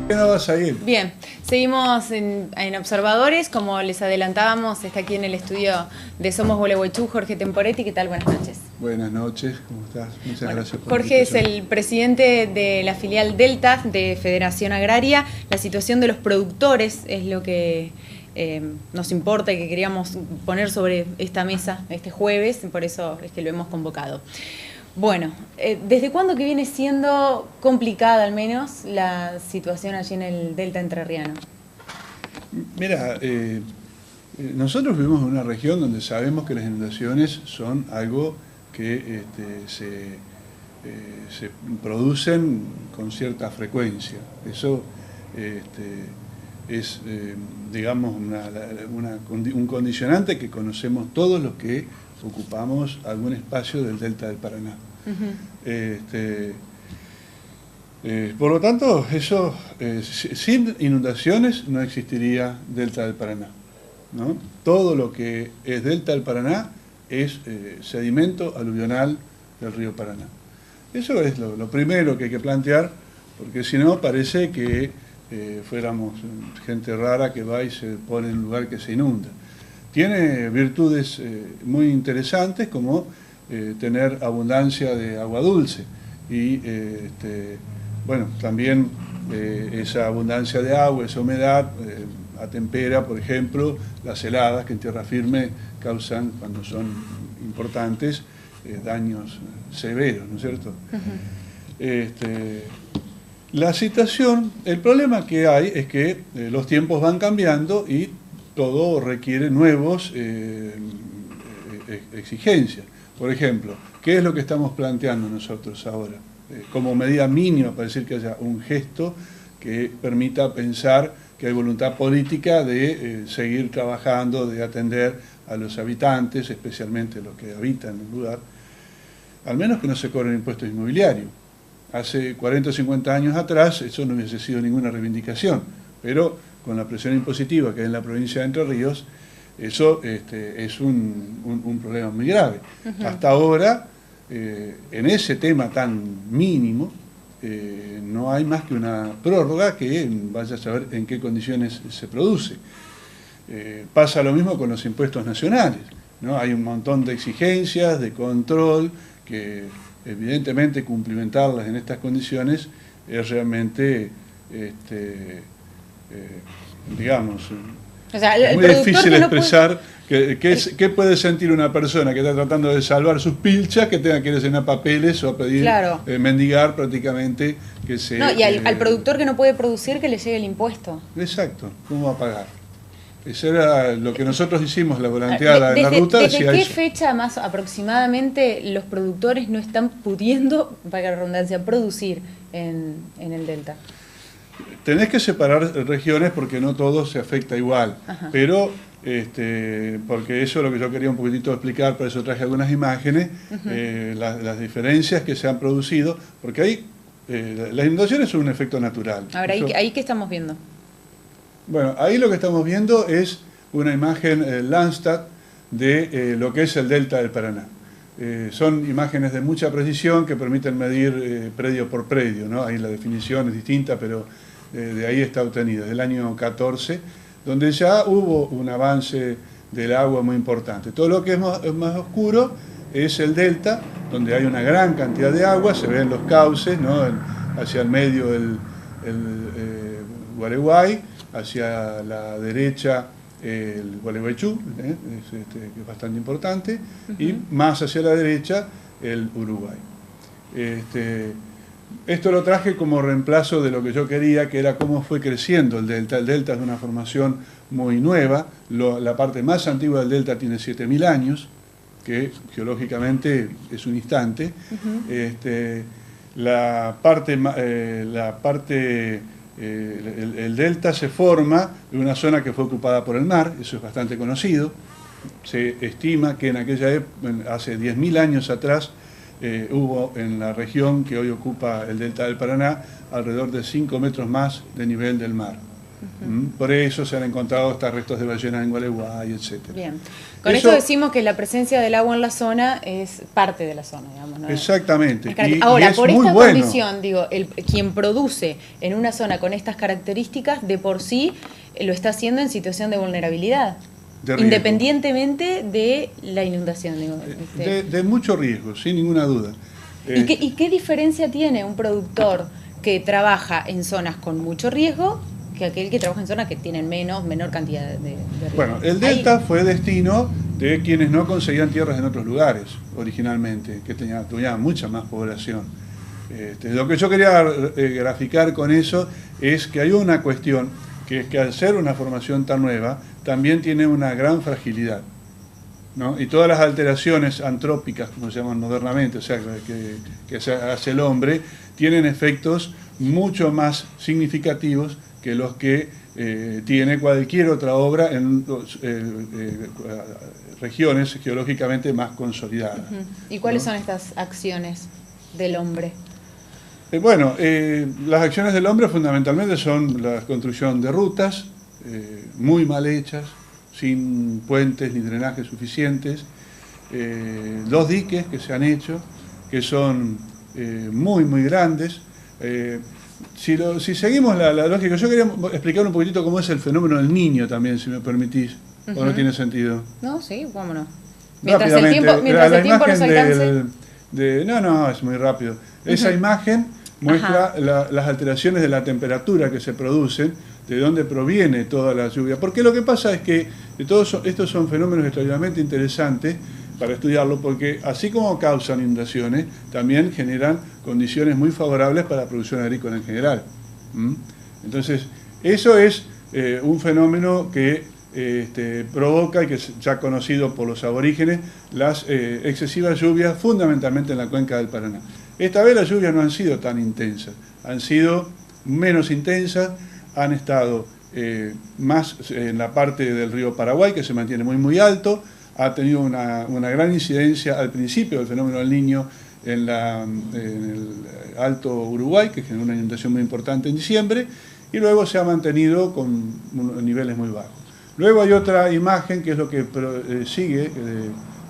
qué no vas a ir? Bien, seguimos en Observadores, como les adelantábamos, está aquí en el estudio de Somos Gualeguaychú, Jorge Temporetti. ¿Qué tal? Buenas noches. Buenas noches, ¿cómo estás? Muchas gracias por Jorge es el presidente de la filial Delta de Federación Agraria. La situación de los productores es lo que nos importa y que queríamos poner sobre esta mesa este jueves, por eso es que lo hemos convocado. Bueno, ¿desde cuándo que viene siendo complicada al menos la situación allí en el Delta entrerriano? Mira, nosotros vivimos en una región donde sabemos que las inundaciones son algo que se producen con cierta frecuencia. Eso es, digamos, un condicionante que conocemos todos los que ocupamos algún espacio del Delta del Paraná. Por lo tanto, eso, sin inundaciones no existiría Delta del Paraná, ¿no? Todo lo que es Delta del Paraná es sedimento aluvional del río Paraná. Eso es lo primero que hay que plantear, porque si no parece que fuéramos gente rara que va y se pone en un lugar que se inunda. Tiene virtudes muy interesantes como tener abundancia de agua dulce y bueno, también esa abundancia de agua, esa humedad atempera, por ejemplo, las heladas que en tierra firme causan, cuando son importantes, daños severos, ¿no es cierto? La situación, el problema que hay es que los tiempos van cambiando y todo requiere nuevos exigencias. Por ejemplo, ¿qué es lo que estamos planteando nosotros ahora? Como medida mínima para decir que haya un gesto que permita pensar que hay voluntad política de seguir trabajando, de atender a los habitantes, especialmente los que habitan en el lugar, al menos que no se cobren impuestos inmobiliarios. Hace 40 o 50 años atrás eso no hubiese sido ninguna reivindicación, pero con la presión impositiva que hay en la provincia de Entre Ríos, eso es un problema muy grave. Hasta ahora, en ese tema tan mínimo, no hay más que una prórroga que vaya a saber en qué condiciones se produce. Pasa lo mismo con los impuestos nacionales, ¿no? Hay un montón de exigencias, de control, que evidentemente cumplimentarlas en estas condiciones es realmente, digamos, o sea, es muy difícil expresar qué puede sentir una persona que está tratando de salvar sus pilchas, que tenga que ir a llenar papeles o a pedir, claro, mendigar prácticamente que se... No, y al productor que no puede producir, que le llegue el impuesto. Exacto, ¿cómo va a pagar? Eso era lo que nosotros hicimos, la volanteada en la ruta. ¿Desde qué fecha más aproximadamente los productores no están pudiendo, para la redundancia, producir en el Delta? Tenés que separar regiones porque no todo se afecta igual. Ajá. Pero, porque eso es lo que yo quería un poquitito explicar, por eso traje algunas imágenes, las diferencias que se han producido, porque ahí las inundaciones son un efecto natural. A ver, ahí ¿qué estamos viendo? Bueno, ahí lo que estamos viendo es una imagen Landsat de lo que es el Delta del Paraná. Son imágenes de mucha precisión que permiten medir predio por predio, ¿no? Ahí la definición es distinta, pero de ahí está obtenida, del año 14, donde ya hubo un avance del agua muy importante. Todo lo que es más oscuro es el Delta, donde hay una gran cantidad de agua, se ven los cauces, ¿no? Hacia el medio el Gualeguay, hacia la derecha el Gualeguaychú, que es bastante importante, y más hacia la derecha el Uruguay. Esto lo traje como reemplazo de lo que yo quería, que era cómo fue creciendo el Delta. El Delta es una formación muy nueva, la parte más antigua del Delta tiene 7.000 años, que geológicamente es un instante. El delta se forma en una zona que fue ocupada por el mar, eso es bastante conocido. Se estima que en aquella época, hace 10.000 años atrás, hubo en la región que hoy ocupa el Delta del Paraná alrededor de 5 metros más de nivel del mar. Por eso se han encontrado hasta restos de ballenas en Gualeguay, etc. Bien. Con esto decimos que la presencia del agua en la zona es parte de la zona, digamos, ¿no? Exactamente. Ahora, y es por muy esta bueno. condición, digo, quien produce en una zona con estas características, de por sí lo está haciendo en situación de vulnerabilidad. Independientemente de la inundación. Digo, de mucho riesgo, sin ninguna duda. ¿Y qué diferencia tiene un productor que trabaja en zonas con mucho riesgo que aquel que trabaja en zonas que tienen menor cantidad de riesgo? Bueno, el delta fue destino de quienes no conseguían tierras en otros lugares originalmente, que tenían mucha más población. Lo que yo quería graficar con eso es que hay una cuestión, que es que al ser una formación tan nueva, también tiene una gran fragilidad, ¿no? Y todas las alteraciones antrópicas, como se llaman modernamente, o sea, que hace el hombre, tienen efectos mucho más significativos que los que tiene cualquier otra obra en regiones geológicamente más consolidadas. ¿Y cuáles son estas acciones del hombre? Bueno, las acciones del hombre fundamentalmente son la construcción de rutas muy mal hechas, sin puentes ni drenajes suficientes, los diques que se han hecho, que son muy grandes. Si seguimos la lógica, yo quería explicar un poquitito cómo es el fenómeno del Niño también, si me permitís, o no tiene sentido. No, sí, vámonos. Mientras el tiempo nos alcance. No, es muy rápido. Esa imagen muestra las alteraciones de la temperatura que se producen, de dónde proviene toda la lluvia. Porque lo que pasa es que estos son fenómenos extraordinariamente interesantes para estudiarlo, porque así como causan inundaciones, también generan condiciones muy favorables para la producción agrícola en general. Entonces, eso es un fenómeno que provoca, y que es ya conocido por los aborígenes, las excesivas lluvias, fundamentalmente en la cuenca del Paraná. Esta vez las lluvias no han sido tan intensas, han sido menos intensas, han estado más en la parte del río Paraguay, que se mantiene muy alto, ha tenido una gran incidencia al principio del fenómeno del Niño en el Alto Uruguay, que generó una inundación muy importante en diciembre, y luego se ha mantenido con niveles muy bajos. Luego hay otra imagen, que es lo que sigue,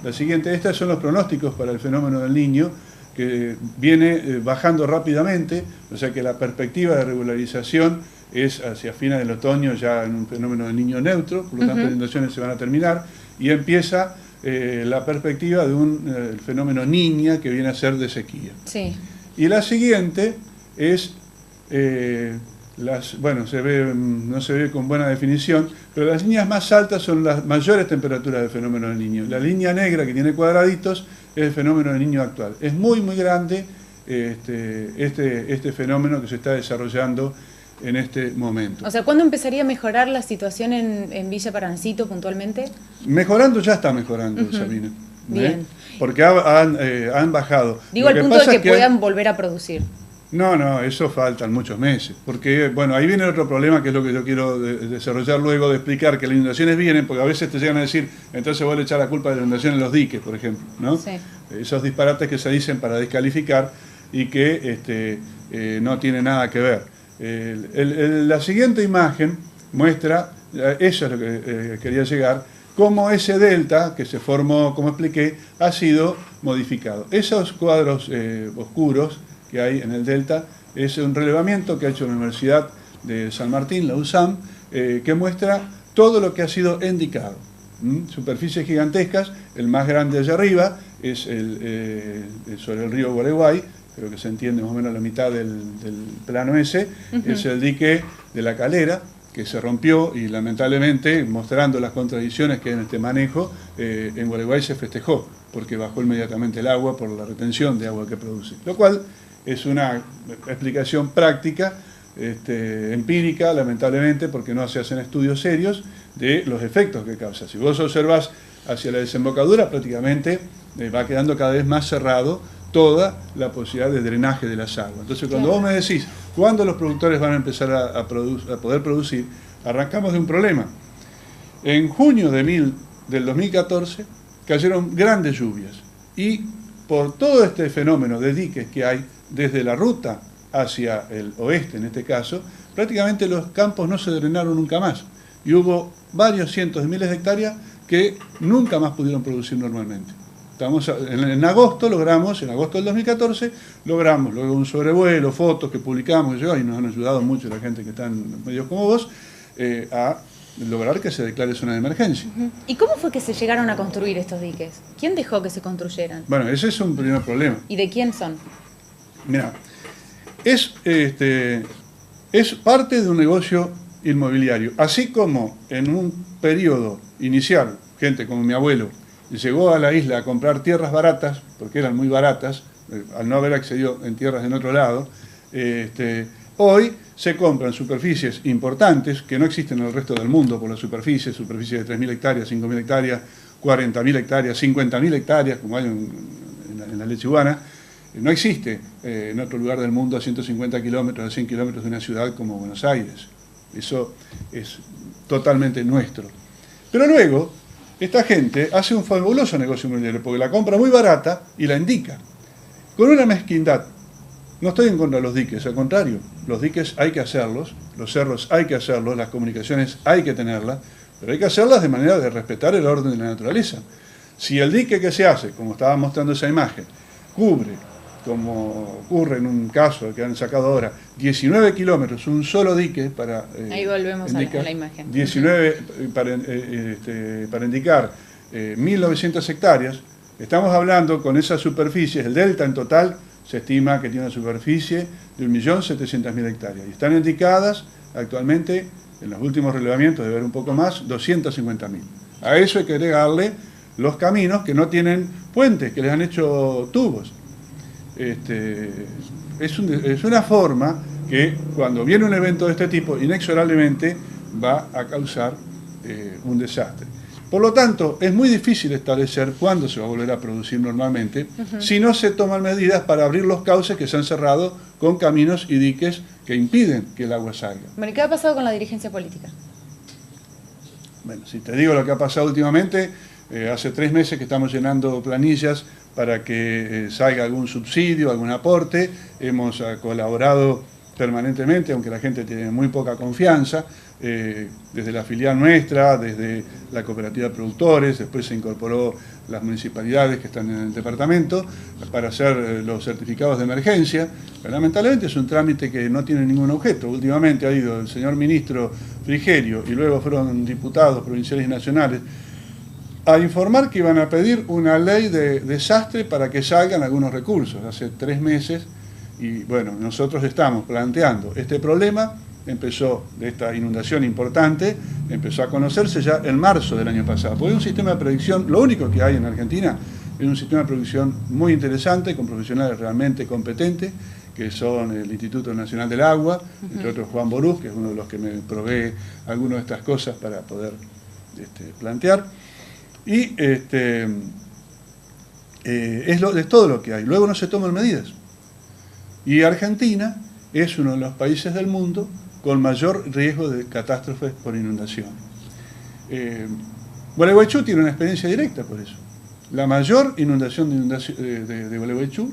la siguiente. Estos son los pronósticos para el fenómeno del Niño, que viene bajando rápidamente, o sea que la perspectiva de regularización es hacia fines del otoño ya en un fenómeno del Niño neutro, por lo tanto las inundaciones se van a terminar, y empieza la perspectiva de un fenómeno Niña, que viene a ser de sequía. Sí. Y la siguiente es, no se ve con buena definición, pero las líneas más altas son las mayores temperaturas del fenómeno del Niño. La línea negra, que tiene cuadraditos, es el fenómeno del Niño actual. Es muy grande este fenómeno que se está desarrollando en este momento. O sea, ¿cuándo empezaría a mejorar la situación en Villa Parancito puntualmente? Mejorando, ya está mejorando, Sabina. Bien. Porque han bajado. Digo, al punto de que puedan volver a producir. No, eso faltan muchos meses, porque bueno, ahí viene otro problema, que es lo que yo quiero desarrollar luego, de explicar que las inundaciones vienen, porque a veces te llegan a decir, entonces voy a echar la culpa de la inundación en los diques, por ejemplo, ¿no? Sí. Esos disparates que se dicen para descalificar y que no tiene nada que ver. La siguiente imagen muestra, eso es lo que quería llegar, cómo ese delta que se formó, como expliqué, ha sido modificado. Esos cuadros oscuros que hay en el delta es un relevamiento que ha hecho la Universidad de San Martín, la USAM, que muestra todo lo que ha sido indicado. Superficies gigantescas, el más grande allá arriba es sobre el río Gualeguay, creo que se entiende más o menos la mitad del plano ese, es el dique de la Calera, que se rompió y lamentablemente, mostrando las contradicciones que hay en este manejo, en Gualeguay se festejó, porque bajó inmediatamente el agua por la retención de agua que produce. Lo cual es una explicación práctica, empírica, lamentablemente, porque no se hacen estudios serios de los efectos que causa. Si vos observás hacia la desembocadura, prácticamente va quedando cada vez más cerrado toda la posibilidad de drenaje de las aguas. Entonces, cuando vos me decís, ¿cuándo los productores van a empezar a poder producir? Arrancamos de un problema. En junio del 2014 cayeron grandes lluvias y por todo este fenómeno de diques que hay desde la ruta hacia el oeste, en este caso, prácticamente los campos no se drenaron nunca más. Y hubo varios cientos de miles de hectáreas que nunca más pudieron producir normalmente. En agosto en agosto del 2014, logramos, luego un sobrevuelo, fotos que publicamos, y nos han ayudado mucho la gente que está en medios como vos, a lograr que se declare zona de emergencia. ¿Y cómo fue que se llegaron a construir estos diques? ¿Quién dejó que se construyeran? Bueno, ese es un primer problema. ¿Y de quién son? Mirá, es parte de un negocio inmobiliario. Así como en un periodo inicial, gente como mi abuelo, llegó a la isla a comprar tierras baratas, porque eran muy baratas, al no haber accedido en tierras en otro lado, hoy se compran superficies importantes que no existen en el resto del mundo por la superficies de 3.000 hectáreas, 5.000 hectáreas, 40.000 hectáreas, 50.000 hectáreas, como hay en la Lechiguana. No existe en otro lugar del mundo a 150 kilómetros, a 100 kilómetros de una ciudad como Buenos Aires. Eso es totalmente nuestro. Pero luego, esta gente hace un fabuloso negocio inmobiliario porque la compra muy barata y la indica. Con una mezquindad. No estoy en contra de los diques, al contrario. Los diques hay que hacerlos, los cerros hay que hacerlos, las comunicaciones hay que tenerlas, pero hay que hacerlas de manera de respetar el orden de la naturaleza. Si el dique que se hace, como estaba mostrando esa imagen, cubre, como ocurre en un caso que han sacado ahora, 19 kilómetros, un solo dique para... Ahí volvemos a la imagen. 19 para indicar 1.900 hectáreas, estamos hablando con esas superficies, el delta en total se estima que tiene una superficie de 1.700.000 hectáreas. Y están indicadas actualmente, en los últimos relevamientos, de ver un poco más, 250.000. A eso hay que agregarle los caminos que no tienen puentes, que les han hecho tubos. Es una forma que cuando viene un evento de este tipo, inexorablemente va a causar un desastre. Por lo tanto, es muy difícil establecer cuándo se va a volver a producir normalmente si no se toman medidas para abrir los cauces que se han cerrado con caminos y diques que impiden que el agua salga. Bueno, ¿qué ha pasado con la dirigencia política? Bueno, si te digo lo que ha pasado últimamente, hace 3 meses que estamos llenando planillas para que salga algún subsidio, algún aporte. Hemos colaborado permanentemente, aunque la gente tiene muy poca confianza, desde la filial nuestra, desde la cooperativa de productores, después se incorporó las municipalidades que están en el departamento para hacer los certificados de emergencia. Pero lamentablemente es un trámite que no tiene ningún objeto. Últimamente ha ido el señor ministro Frigerio y luego fueron diputados provinciales y nacionales a informar que iban a pedir una ley de desastre para que salgan algunos recursos. Hace 3 meses, y bueno, nosotros estamos planteando este problema. Empezó de esta inundación importante, empezó a conocerse ya en marzo del año pasado. Porque es un sistema de predicción, lo único que hay en Argentina, es un sistema de predicción muy interesante, con profesionales realmente competentes, que son el Instituto Nacional del Agua, entre otros Juan Borús, que es uno de los que me provee algunas de estas cosas para poder plantear. Y es todo lo que hay. Luego no se toman medidas. Y Argentina es uno de los países del mundo con mayor riesgo de catástrofes por inundación. Gualeguaychú tiene una experiencia directa por eso. La mayor inundación de Gualeguaychú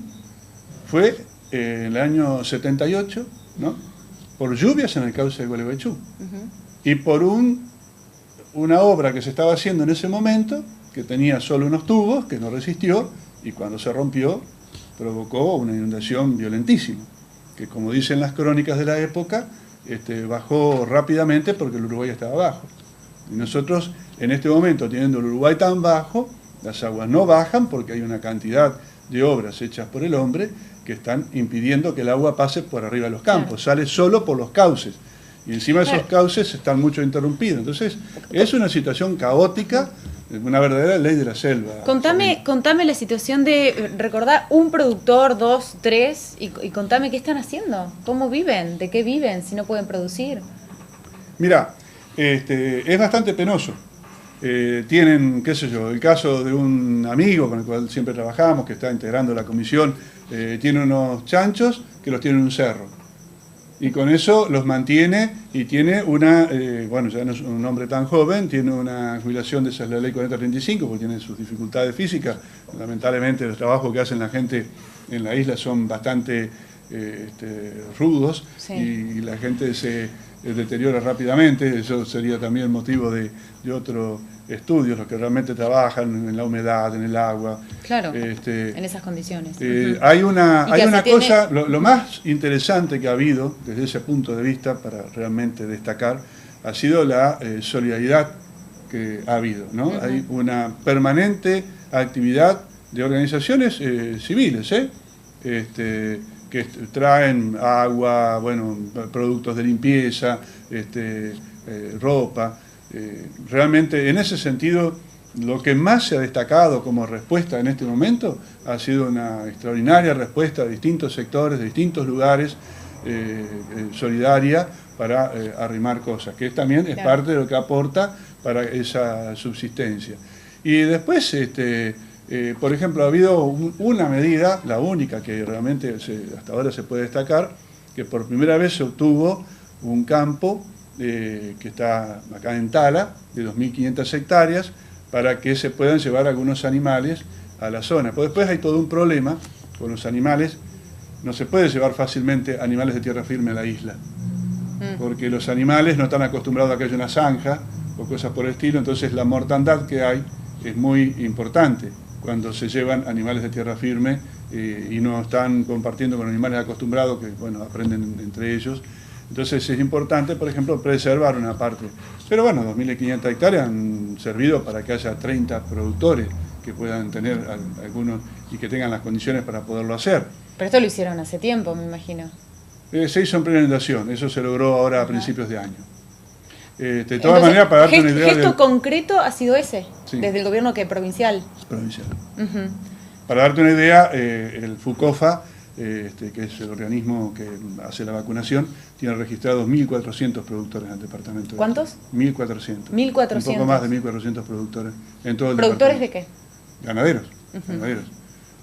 fue en el año 78, ¿no?, por lluvias en el cauce de Gualeguaychú. Y por una obra que se estaba haciendo en ese momento, que tenía solo unos tubos, que no resistió, y cuando se rompió, provocó una inundación violentísima, que como dicen las crónicas de la época, bajó rápidamente porque el Uruguay estaba bajo. Y nosotros, en este momento, teniendo el Uruguay tan bajo, las aguas no bajan porque hay una cantidad de obras hechas por el hombre que están impidiendo que el agua pase por arriba de los campos, sale solo por los cauces. Y encima esos cauces están mucho interrumpidos. Entonces, es una situación caótica, una verdadera ley de la selva. Contame la situación de recordar un productor, 2, 3, y contame qué están haciendo, cómo viven, de qué viven, si no pueden producir. Mira, es bastante penoso. Tienen, qué sé yo, el caso de un amigo con el cual siempre trabajamos, que está integrando la comisión, tiene unos chanchos que los tiene en un cerro. Y con eso los mantiene y tiene una, bueno, ya no es un hombre tan joven, tiene una jubilación de esa es la ley 4035, porque tiene sus dificultades físicas. Lamentablemente los trabajos que hacen la gente en la isla son bastante rudos, sí, y la gente se deteriora rápidamente. Eso sería también motivo de otros estudios, los que realmente trabajan en la humedad, en el agua. Claro, en esas condiciones. Hay una cosa, tiene... lo más interesante que ha habido desde ese punto de vista, para realmente destacar, ha sido la solidaridad que ha habido, ¿no? Hay una permanente actividad de organizaciones civiles, que traen agua, bueno, productos de limpieza, ropa. Realmente, en ese sentido, lo que más se ha destacado como respuesta en este momento ha sido una extraordinaria respuesta de distintos sectores, de distintos lugares, solidaria, para arrimar cosas, que también es parte de lo que aporta para esa subsistencia. Y después, por ejemplo, ha habido una medida, la única que realmente hasta ahora se puede destacar, que por primera vez se obtuvo un campo que está acá en Tala, de 2.500 hectáreas, para que se puedan llevar algunos animales a la zona. Pues después hay todo un problema con los animales. No se puede llevar fácilmente animales de tierra firme a la isla, porque los animales no están acostumbrados a que haya una zanja o cosas por el estilo, entonces la mortandad que hay es muy importante cuando se llevan animales de tierra firme y no están compartiendo con animales acostumbrados que, bueno, aprenden entre ellos. Entonces es importante, por ejemplo, preservar una parte. Pero bueno, 2.500 hectáreas han servido para que haya 30 productores que puedan tener algunos y que tengan las condiciones para poderlo hacer. Pero esto lo hicieron hace tiempo, me imagino. Se hizo en plena inundación, eso se logró ahora a principios de año. De todas maneras, para darte una idea... ¿El gesto concreto ha sido ese? Sí. ¿Desde el gobierno que provincial? Provincial. Para darte una idea, el FUCOFA, que es el organismo que hace la vacunación, tiene registrados 1.400 productores en el departamento. ¿Cuántos? 1.400. 1.400. Un poco más de 1.400 productores en todo el ¿Productores departamento. de qué? Ganaderos. Ganaderos.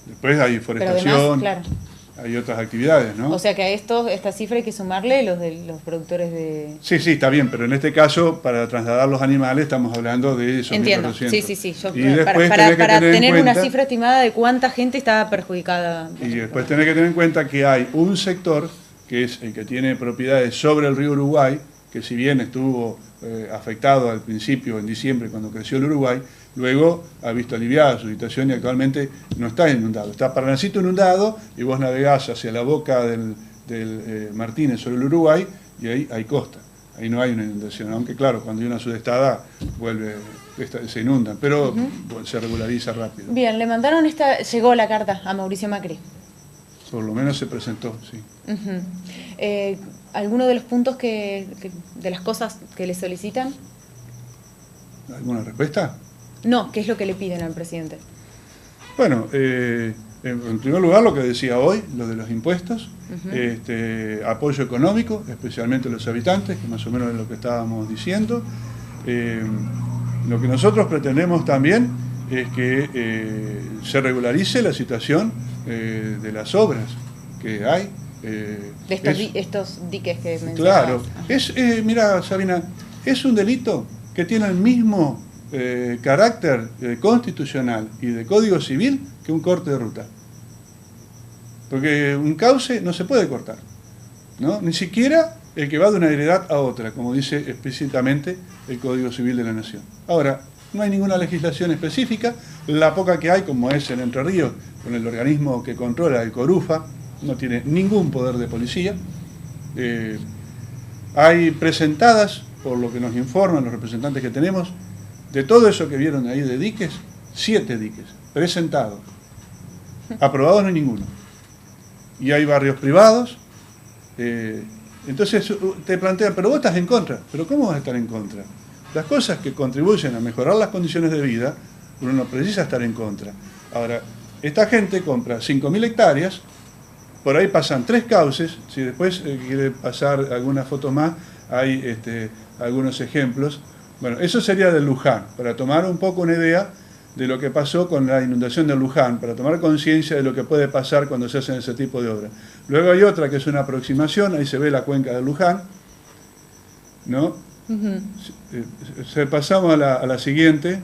Después hay forestación, además, claro, hay otras actividades, ¿no? O sea que a esta cifra hay que sumarle los productores de... Sí, está bien, pero en este caso, para trasladar los animales, estamos hablando de esos 1.400. Entiendo, sí. Y después para tener cuenta, una cifra estimada de cuánta gente está perjudicada. Y después tenés que tener en cuenta que hay un sector, que es el que tiene propiedades sobre el río Uruguay, que si bien estuvo afectado al principio, en diciembre, cuando creció el Uruguay, luego ha visto aliviada su situación y actualmente no está inundado. Está Parnasito inundado y vos navegás hacia la boca del Martínez sobre el Uruguay y ahí hay costa. Ahí no hay una inundación, aunque claro, cuando hay una sudestada se inundan, pero se regulariza rápido. Bien, le mandaron llegó la carta a Mauricio Macri. Por lo menos se presentó, sí. ¿Alguno de los puntos de las cosas que le solicitan? ¿Alguna respuesta? No, ¿qué es lo que le piden al presidente? Bueno, en primer lugar lo que decía hoy, lo de los impuestos, apoyo económico, especialmente a los habitantes, que más o menos es lo que estábamos diciendo. Lo que nosotros pretendemos también es que se regularice la situación de las obras que hay. Estos diques que mencionabas. Claro, mira, Sabina, es un delito que tiene el mismo carácter constitucional y de código civil que un corte de ruta. Porque un cauce no se puede cortar, ¿no? Ni siquiera el que va de una heredad a otra, como dice explícitamente el Código Civil de la Nación. Ahora, no hay ninguna legislación específica, la poca que hay, como es en Entre Ríos, con el organismo que controla, el CORUFA, no tiene ningún poder de policía. Hay presentadas, por lo que nos informan los representantes que tenemos, de todo eso que vieron ahí de diques, 7 diques, presentados. Aprobados no hay ninguno. Y hay barrios privados. Entonces te plantean, pero vos estás en contra. ¿Pero cómo vas a estar en contra? Las cosas que contribuyen a mejorar las condiciones de vida, uno no precisa estar en contra. Ahora, esta gente compra 5.000 hectáreas, por ahí pasan 3 cauces, si después quiere pasar alguna foto más, hay algunos ejemplos. Bueno, eso sería de Luján, para tomar un poco una idea de lo que pasó con la inundación de Luján, para tomar conciencia de lo que puede pasar cuando se hacen ese tipo de obras. Luego hay otra que es una aproximación, ahí se ve la cuenca de Luján, ¿no? Pasamos a la siguiente.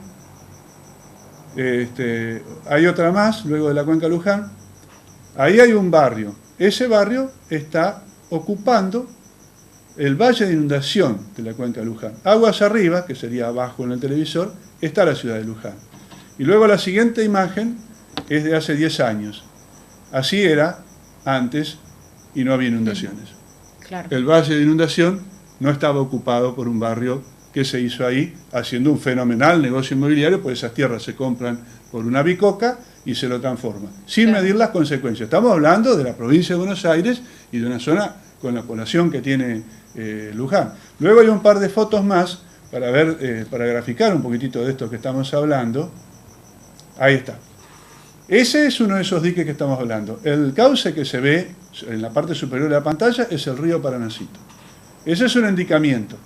Hay otra más, luego de la cuenca de Luján. Ahí hay un barrio, ese barrio está ocupando el valle de inundación de la cuenca de Luján. Aguas arriba, que sería abajo en el televisor, está la ciudad de Luján. Y luego la siguiente imagen es de hace 10 años. Así era antes y no había inundaciones. Claro. El valle de inundación no estaba ocupado por un barrio que se hizo ahí, haciendo un fenomenal negocio inmobiliario, pues esas tierras se compran por una bicoca y se lo transforma, sin medir las consecuencias. Estamos hablando de la provincia de Buenos Aires y de una zona con la población que tiene Luján. Luego hay un par de fotos más para ver, para graficar un poquitito de esto que estamos hablando. Ahí está. Ese es uno de esos diques que estamos hablando. El cauce que se ve en la parte superior de la pantalla es el río Paranacito. Ese es un indicamiento.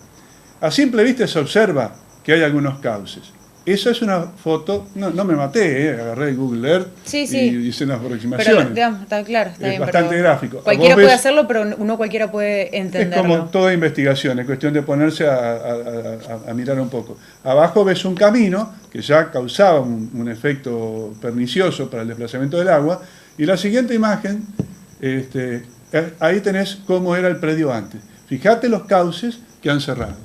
A simple vista se observa que hay algunos cauces. Esa es una foto, no me maté, agarré el Google Earth y hice unas aproximaciones. Pero digamos, está claro, está bien, bastante gráfico. Cualquiera puede hacerlo, pero no cualquiera puede entenderlo. Es como toda investigación, es cuestión de ponerse a mirar un poco. Abajo ves un camino que ya causaba un efecto pernicioso para el desplazamiento del agua, y la siguiente imagen, ahí tenés cómo era el predio antes. Fíjate los cauces que han cerrado.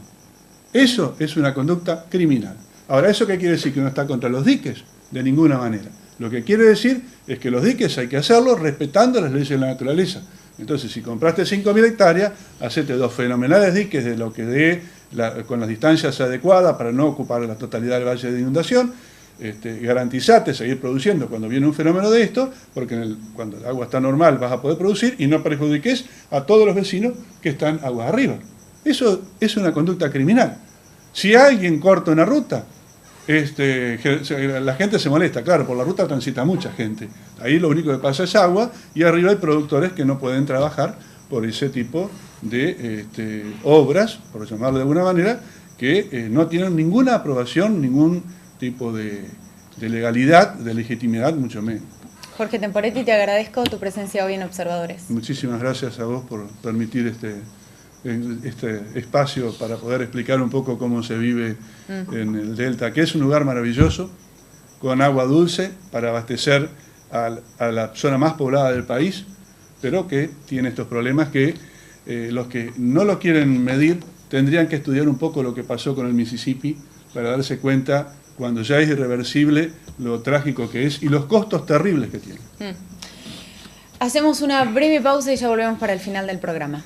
Eso es una conducta criminal. Ahora, ¿eso qué quiere decir? ¿Que uno está contra los diques? De ninguna manera. Lo que quiere decir es que los diques hay que hacerlos respetando las leyes de la naturaleza. Entonces, si compraste 5.000 hectáreas, hacete 2 fenomenales diques de lo que dé, con las distancias adecuadas para no ocupar la totalidad del valle de inundación. Garantizate seguir produciendo cuando viene un fenómeno de esto, porque cuando el agua está normal vas a poder producir y no perjudiques a todos los vecinos que están aguas arriba. Eso es una conducta criminal. Si alguien corta una ruta, la gente se molesta, claro, por la ruta transita mucha gente. Ahí lo único que pasa es agua y arriba hay productores que no pueden trabajar por ese tipo de obras, por llamarlo de alguna manera, que no tienen ninguna aprobación, ningún tipo de legalidad, de legitimidad, mucho menos. Jorge Temporetti, te agradezco tu presencia hoy en Observadores. Muchísimas gracias a vos por permitir este espacio para poder explicar un poco cómo se vive en el Delta, que es un lugar maravilloso, con agua dulce para abastecer a la zona más poblada del país, pero que tiene estos problemas que los que no lo quieren medir tendrían que estudiar un poco lo que pasó con el Mississippi para darse cuenta, cuando ya es irreversible, lo trágico que es y los costos terribles que tiene. Hacemos una breve pausa y ya volvemos para el final del programa.